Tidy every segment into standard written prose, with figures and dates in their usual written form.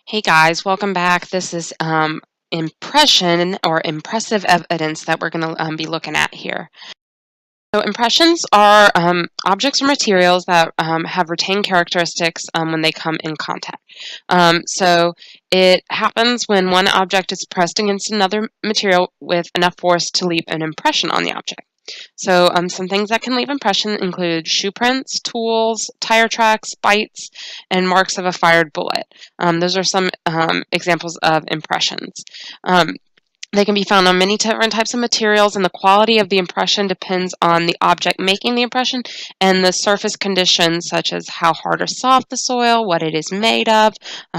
Hey guys, welcome back. This is impression or impressive evidence that we're going to be looking at here. So impressions are objects or materials that have retained characteristics when they come in contact. So it happens when one object is pressed against another material with enough force to leave an impression on the object. So some things that can leave impression include shoe prints, tools, tire tracks, bites, and marks of a fired bullet. Those are some examples of impressions. They can be found on many different types of materials, and the quality of the impression depends on the object making the impression and the surface conditions, such as how hard or soft the soil, what it is made of,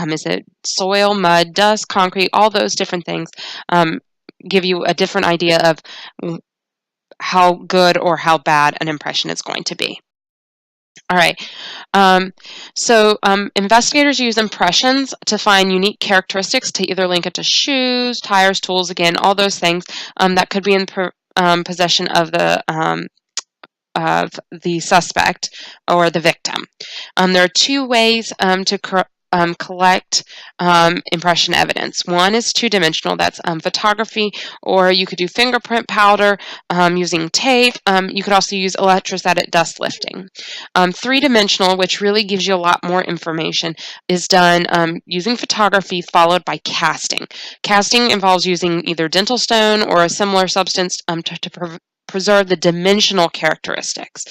is it soil, mud, dust, concrete, all those different things give you a different idea of how good or how bad an impression is going to be. All right. Investigators use impressions to find unique characteristics to either link it to shoes, tires, tools, again, all those things that could be in possession of the suspect or the victim. There are two ways to collect impression evidence. One is two-dimensional, that's photography, or you could do fingerprint powder using tape. You could also use electrostatic dust lifting. Three-dimensional, which really gives you a lot more information, is done using photography followed by casting. Casting involves using either dental stone or a similar substance to preserve the dimensional characteristics.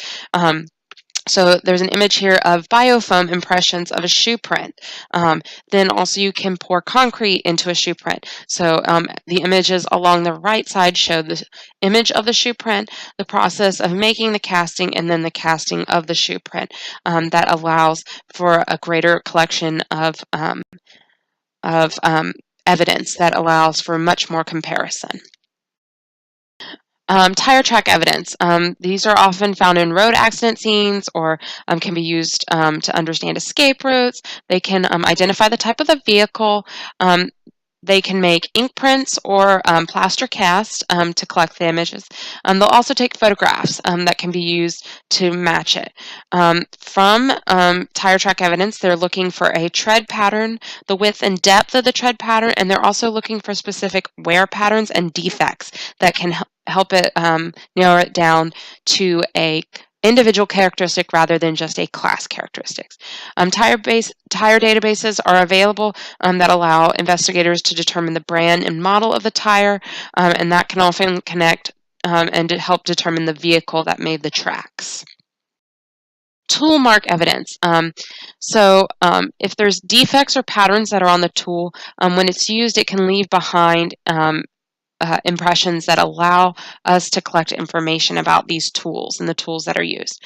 So there's an image here of biofoam impressions of a shoe print. Then also you can pour concrete into a shoe print. So the images along the right side show the image of the shoe print, the process of making the casting, and then the casting of the shoe print. That allows for a greater collection of evidence that allows for much more comparison. Tire track evidence. These are often found in road accident scenes or can be used to understand escape routes. They can identify the type of the vehicle. They can make ink prints or plaster cast to collect the images. They'll also take photographs that can be used to match it. From tire track evidence, they're looking for a tread pattern, the width and depth of the tread pattern, and they're also looking for specific wear patterns and defects that can help it narrow it down to a individual characteristic rather than just a class characteristics. Tire databases are available that allow investigators to determine the brand and model of the tire, and that can often connect and to help determine the vehicle that made the tracks. Tool mark evidence. If there's defects or patterns that are on the tool, when it's used, it can leave behind impressions that allow us to collect information about these tools and the tools that are used.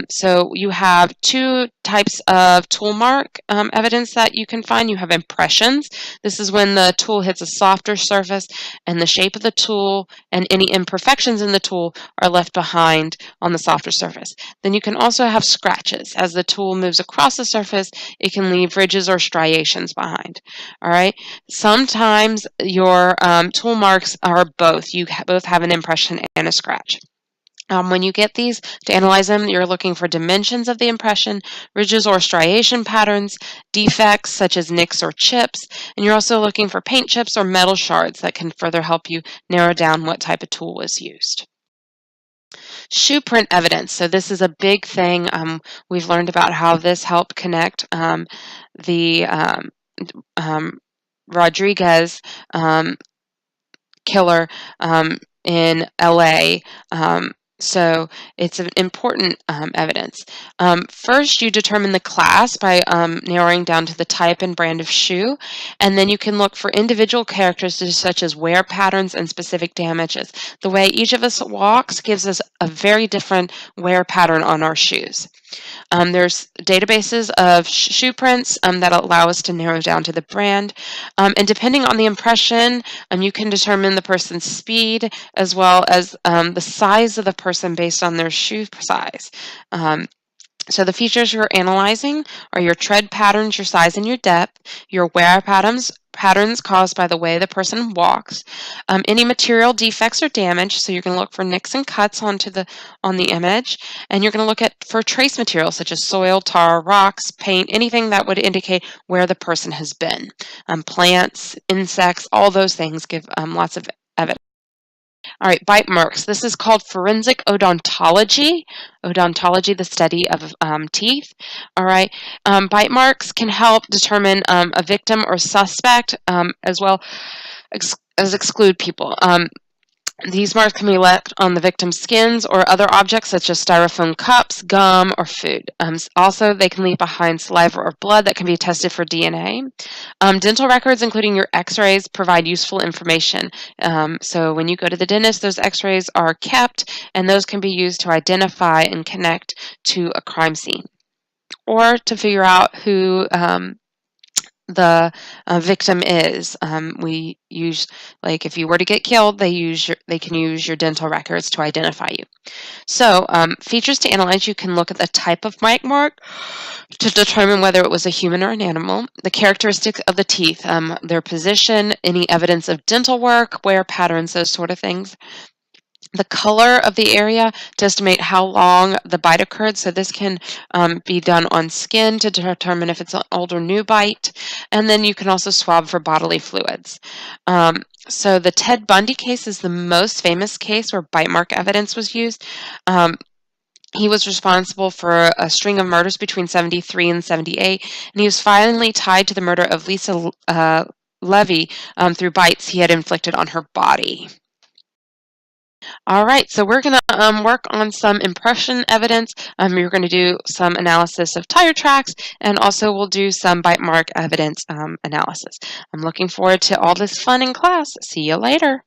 So you have two types of tool mark evidence that you can find. You have impressions. This is when the tool hits a softer surface and the shape of the tool and any imperfections in the tool are left behind on the softer surface. Then you can also have scratches. As the tool moves across the surface, it can leave ridges or striations behind. All right. Sometimes your tool marks are both. You both have an impression and a scratch. When you get these to analyze them, you're looking for dimensions of the impression, ridges or striation patterns, defects such as nicks or chips, and you're also looking for paint chips or metal shards that can further help you narrow down what type of tool was used. Shoe print evidence. So this is a big thing. We've learned about how this helped connect the Rodriguez killer in LA. So it's an important evidence. First, you determine the class by narrowing down to the type and brand of shoe, and then you can look for individual characteristics such as wear patterns and specific damages. The way each of us walks gives us a very different wear pattern on our shoes. There's databases of shoe prints that allow us to narrow down to the brand. And depending on the impression, you can determine the person's speed as well as the size of the person based on their shoe size. So the features you're analyzing are your tread patterns, your size and your depth, your wear patterns, patterns caused by the way the person walks, any material defects or damage. So you're going to look for nicks and cuts on the image, and you're going to look at for trace materials such as soil, tar, rocks, paint, anything that would indicate where the person has been. Plants, insects, all those things give lots of evidence. All right, bite marks. This is called forensic odontology. Odontology, the study of teeth. All right, bite marks can help determine a victim or suspect, as well as exclude people. These marks can be left on the victim's skins or other objects such as styrofoam cups, gum, or food. Also, they can leave behind saliva or blood that can be tested for DNA. Dental records, including your x-rays, provide useful information. So when you go to the dentist, those x-rays are kept, and those can be used to identify and connect to a crime scene or to figure out who the victim is. We use, like, if you were to get killed, they can use your dental records to identify you. So features to analyze: you can look at the type of bite mark to determine whether it was a human or an animal, the characteristics of the teeth, their position, any evidence of dental work, wear patterns, those sort of things. The color of the area to estimate how long the bite occurred. So this can be done on skin to determine if it's an old or new bite. And then you can also swab for bodily fluids. So the Ted Bundy case is the most famous case where bite mark evidence was used. He was responsible for a string of murders between 73 and 78, and he was finally tied to the murder of Lisa Levy through bites he had inflicted on her body. All right, so we're going to work on some impression evidence. You're going to do some analysis of tire tracks, and also we'll do some bite mark evidence analysis. I'm looking forward to all this fun in class. See you later.